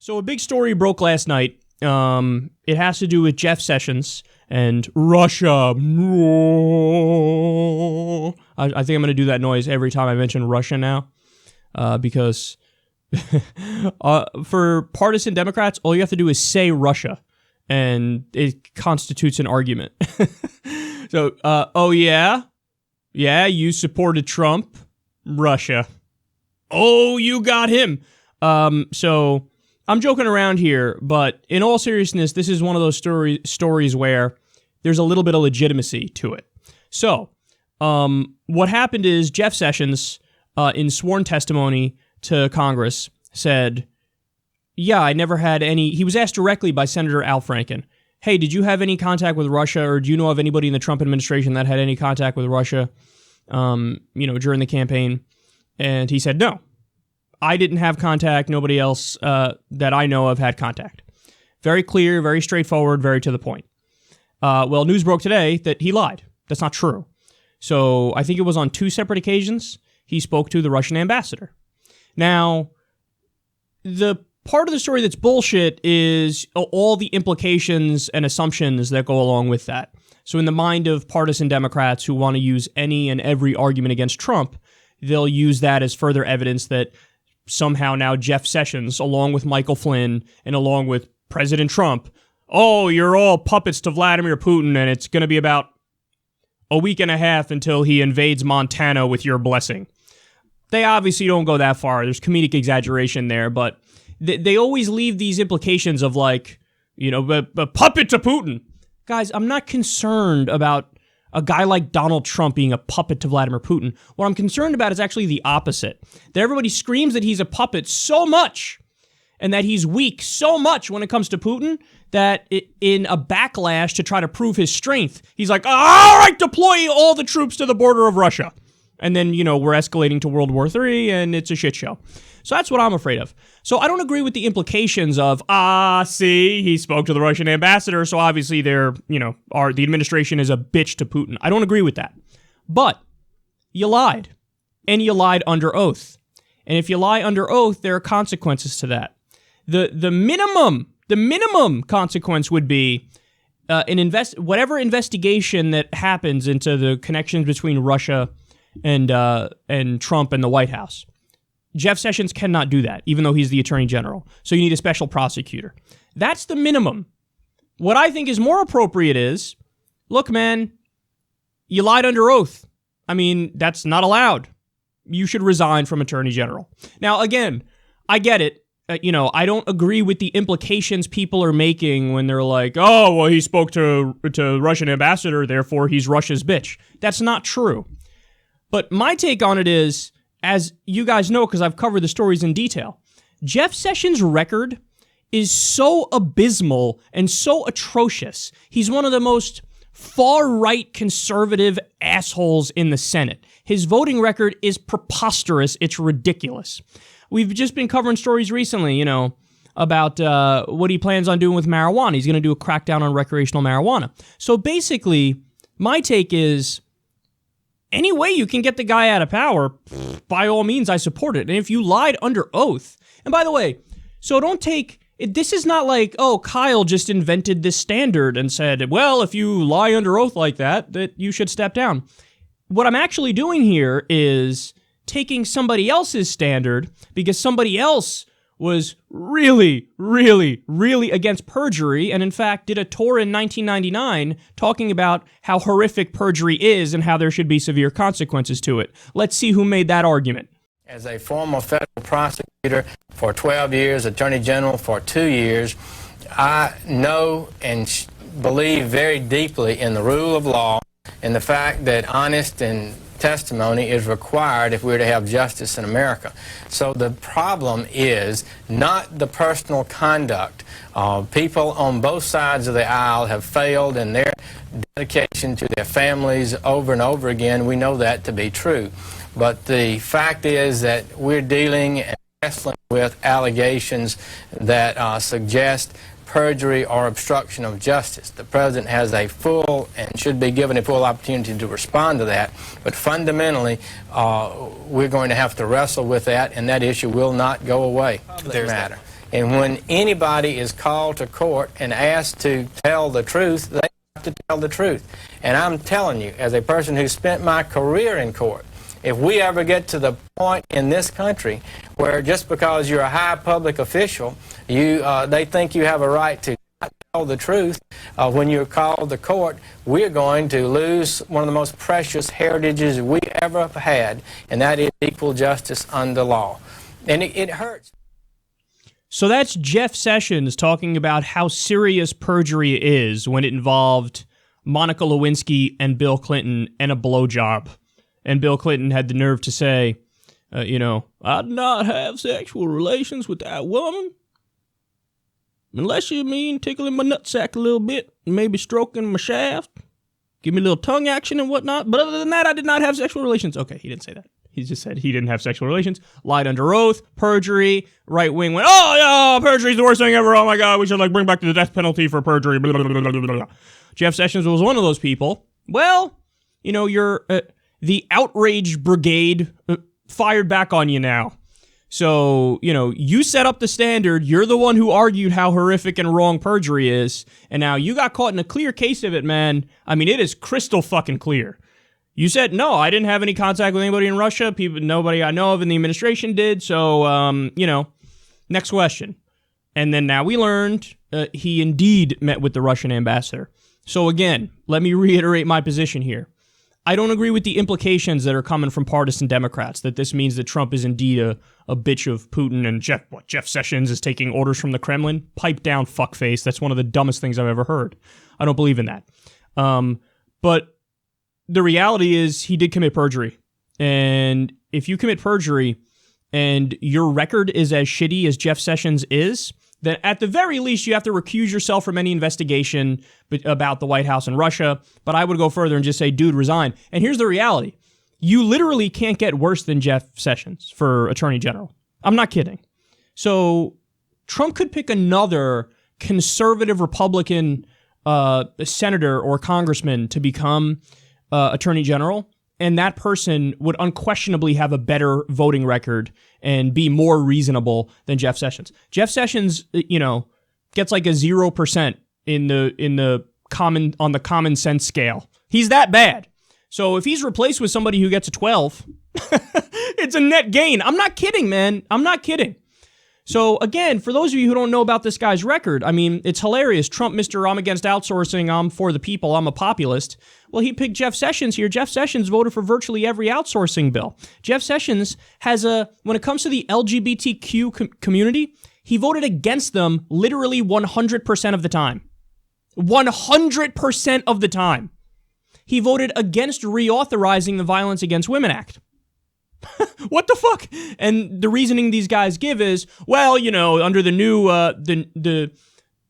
So a big story broke last night. It has to do with Jeff Sessions and Russia. I think I'm going to do that noise every time I mention Russia now, because for partisan Democrats, all you have to do is say Russia, and it constitutes an argument. So, oh yeah? Yeah, you supported Trump? Russia. Oh, you got him. So I'm joking around here, but in all seriousness, this is one of those stories where there's a little bit of legitimacy to it. So, what happened is Jeff Sessions, in sworn testimony to Congress, said, yeah, I never had any... He was asked directly by Senator Al Franken, hey, did you have any contact with Russia, or do you know of anybody in the Trump administration that had any contact with Russia, during the campaign? And he said, no, I didn't have contact. Nobody else that I know of had contact. Very clear, very straightforward, very to the point. Well, news broke today that he lied. That's not true. So I think it was on 2 separate occasions he spoke to the Russian ambassador. Now, the part of the story that's bullshit is all the implications and assumptions that go along with that. So in the mind of partisan Democrats who want to use any and every argument against Trump, they'll use that as further evidence that somehow now Jeff Sessions, along with Michael Flynn and along with President Trump, oh, you're all puppets to Vladimir Putin, and it's going to be about a week and a half until he invades Montana with your blessing. They obviously don't go that far. There's comedic exaggeration there, but they always leave these implications of like, a puppet to Putin. Guys, I'm not concerned about a guy like Donald Trump being a puppet to Vladimir Putin. What I'm concerned about is actually the opposite. That everybody screams that he's a puppet so much and that he's weak so much when it comes to Putin that in a backlash to try to prove his strength, he's like, all right, deploy all the troops to the border of Russia. And then, we're escalating to World War III and it's a shit show. So that's what I'm afraid of. So I don't agree with the implications of, see, he spoke to the Russian ambassador, so obviously the administration is a bitch to Putin. I don't agree with that. But you lied. And you lied under oath. And if you lie under oath, there are consequences to that. The minimum consequence would be whatever investigation that happens into the connections between Russia and Trump and the White House. Jeff Sessions cannot do that, even though he's the Attorney General. So you need a special prosecutor. That's the minimum. What I think is more appropriate is, look, man, you lied under oath. I mean, that's not allowed. You should resign from Attorney General. Now, again, I get it. I don't agree with the implications people are making when they're like, oh, well, he spoke to Russian ambassador, therefore he's Russia's bitch. That's not true. But my take on it is, as you guys know, because I've covered the stories in detail, Jeff Sessions' record is so abysmal and so atrocious. He's one of the most far-right conservative assholes in the Senate. His voting record is preposterous. It's ridiculous. We've just been covering stories recently, about what he plans on doing with marijuana. He's going to do a crackdown on recreational marijuana. So basically, my take is, any way you can get the guy out of power, by all means, I support it. And if you lied under oath, and by the way, so don't take, this is not like, oh, Kyle just invented this standard and said, well, if you lie under oath like that you should step down. What I'm actually doing here is taking somebody else's standard because somebody else was really, really, really against perjury and, in fact, did a tour in 1999 talking about how horrific perjury is and how there should be severe consequences to it. Let's see who made that argument. As a former federal prosecutor for 12 years, Attorney General for 2 years, I know and believe very deeply in the rule of law and the fact that honest and testimony is required if we're to have justice in America. So the problem is not the personal conduct. People on both sides of the aisle have failed in their dedication to their families over and over again. We know that to be true. But the fact is that we're dealing and wrestling with allegations that suggest perjury or obstruction of justice. The president has a full and should be given a full opportunity to respond to that, but fundamentally we're going to have to wrestle with that, and that issue will not go away. There's matter. And when anybody is called to court and asked to tell the truth, they have to tell the truth. And I'm telling you, as a person who spent my career in court, if we ever get to the point in this country where just because you're a high public official, they think you have a right to not tell the truth when you're called to court, we're going to lose one of the most precious heritages we ever have had, and that is equal justice under law. And it hurts. So that's Jeff Sessions talking about how serious perjury is when it involved Monica Lewinsky and Bill Clinton and a blowjob. And Bill Clinton had the nerve to say, I did not have sexual relations with that woman. Unless you mean tickling my nutsack a little bit, maybe stroking my shaft, give me a little tongue action and whatnot. But other than that, I did not have sexual relations. Okay, he didn't say that. He just said he didn't have sexual relations, lied under oath, perjury, right wing went, oh, yeah, perjury's the worst thing ever. Oh, my God, we should, bring back the death penalty for perjury. Blah, blah, blah, blah, blah, blah. Jeff Sessions was one of those people. Well, you're... the outrage brigade fired back on you now. So, you set up the standard. You're the one who argued how horrific and wrong perjury is. And now you got caught in a clear case of it, man. I mean, it is crystal fucking clear. You said, no, I didn't have any contact with anybody in Russia. Nobody I know of in the administration did. So, next question. And then now we learned he indeed met with the Russian ambassador. So again, let me reiterate my position here. I don't agree with the implications that are coming from partisan Democrats, that this means that Trump is indeed a bitch of Putin and Jeff Sessions is taking orders from the Kremlin. Pipe down, fuckface. That's one of the dumbest things I've ever heard. I don't believe in that. But the reality is he did commit perjury. And if you commit perjury and your record is as shitty as Jeff Sessions is, then at the very least, you have to recuse yourself from any investigation about the White House and Russia. But I would go further and just say, dude, resign. And here's the reality. You literally can't get worse than Jeff Sessions for Attorney General. I'm not kidding. So Trump could pick another conservative Republican senator or congressman to become Attorney General, and that person would unquestionably have a better voting record and be more reasonable than Jeff Sessions. Jeff Sessions, gets like a 0% on the common sense scale. He's that bad. So if he's replaced with somebody who gets a 12, it's a net gain. I'm not kidding, man. I'm not kidding. So again, for those of you who don't know about this guy's record, I mean, it's hilarious. Trump, Mr. I'm against outsourcing, I'm for the people, I'm a populist. Well, he picked Jeff Sessions here. Jeff Sessions voted for virtually every outsourcing bill. Jeff Sessions has when it comes to the LGBTQ community, he voted against them literally 100% of the time. 100% of the time. He voted against reauthorizing the Violence Against Women Act. What the fuck? And the reasoning these guys give is, well, under the new,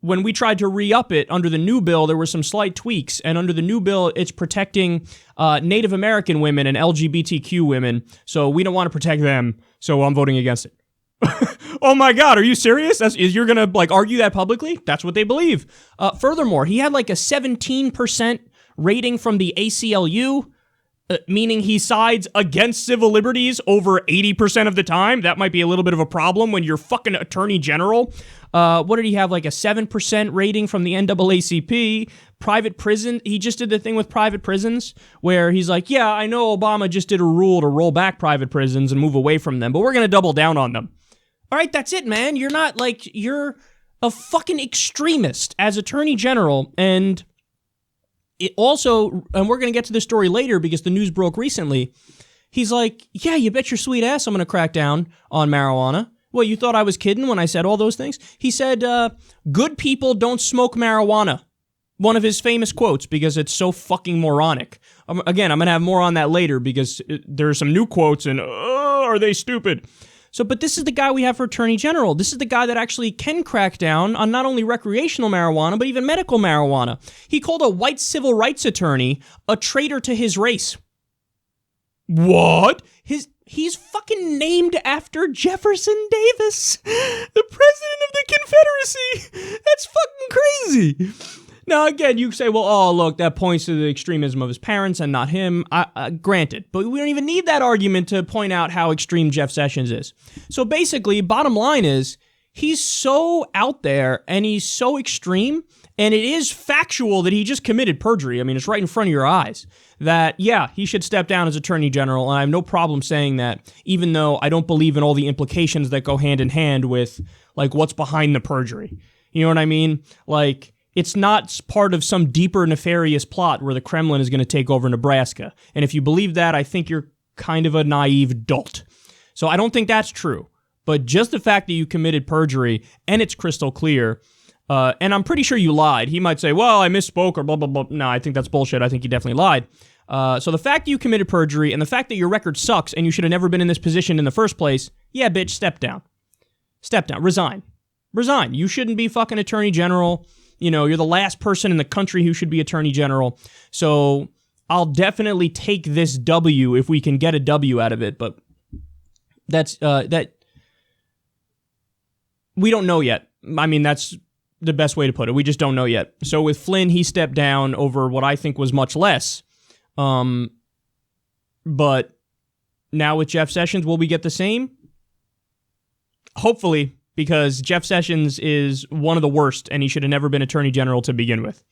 when we tried to re-up it under the new bill, there were some slight tweaks. And under the new bill, it's protecting Native American women and LGBTQ women. So we don't want to protect them. So I'm voting against it. Oh my God, are you serious? You're going to argue that publicly? That's what they believe. Furthermore, he had a 17% rating from the ACLU. Meaning he sides against civil liberties over 80% of the time. That might be a little bit of a problem when you're fucking attorney general. What did he have? A 7% rating from the NAACP. Private prison. He just did the thing with private prisons where he's like, yeah, I know Obama just did a rule to roll back private prisons and move away from them, but we're going to double down on them. All right, that's it, man. You're not you're a fucking extremist as attorney general. And it also, and we're going to get to this story later because the news broke recently, he's like, yeah, you bet your sweet ass I'm going to crack down on marijuana. Well, you thought I was kidding when I said all those things? He said, good people don't smoke marijuana. One of his famous quotes because it's so fucking moronic. Again, I'm going to have more on that later because there are some new quotes and, are they stupid? So, but this is the guy we have for Attorney General. This is the guy that actually can crack down on not only recreational marijuana, but even medical marijuana. He called a white civil rights attorney a traitor to his race. What? He's fucking named after Jefferson Davis, the president of the Confederacy. That's fucking crazy. Now, again, you say, well, oh, look, that points to the extremism of his parents and not him. Granted, but we don't even need that argument to point out how extreme Jeff Sessions is. So basically, bottom line is, he's so out there and he's so extreme, and it is factual that he just committed perjury. I mean, it's right in front of your eyes that, yeah, he should step down as Attorney General, and I have no problem saying that, even though I don't believe in all the implications that go hand in hand with, like, what's behind the perjury. You know what I mean? Like, it's not part of some deeper nefarious plot where the Kremlin is going to take over Nebraska. And if you believe that, I think you're kind of a naive dolt. So I don't think that's true. But just the fact that you committed perjury, and it's crystal clear, and I'm pretty sure you lied. He might say, well, I misspoke or blah, blah, blah. No, I think that's bullshit. I think he definitely lied. So the fact that you committed perjury and the fact that your record sucks and you should have never been in this position in the first place, yeah, bitch, step down. Step down. Resign. Resign. You shouldn't be fucking Attorney General. You know, you're the last person in the country who should be Attorney General. So I'll definitely take this W if we can get a W out of it. But that's, we don't know yet. I mean, that's the best way to put it. We just don't know yet. So with Flynn, he stepped down over what I think was much less. But now with Jeff Sessions, will we get the same? Hopefully, because Jeff Sessions is one of the worst, and he should have never been Attorney General to begin with.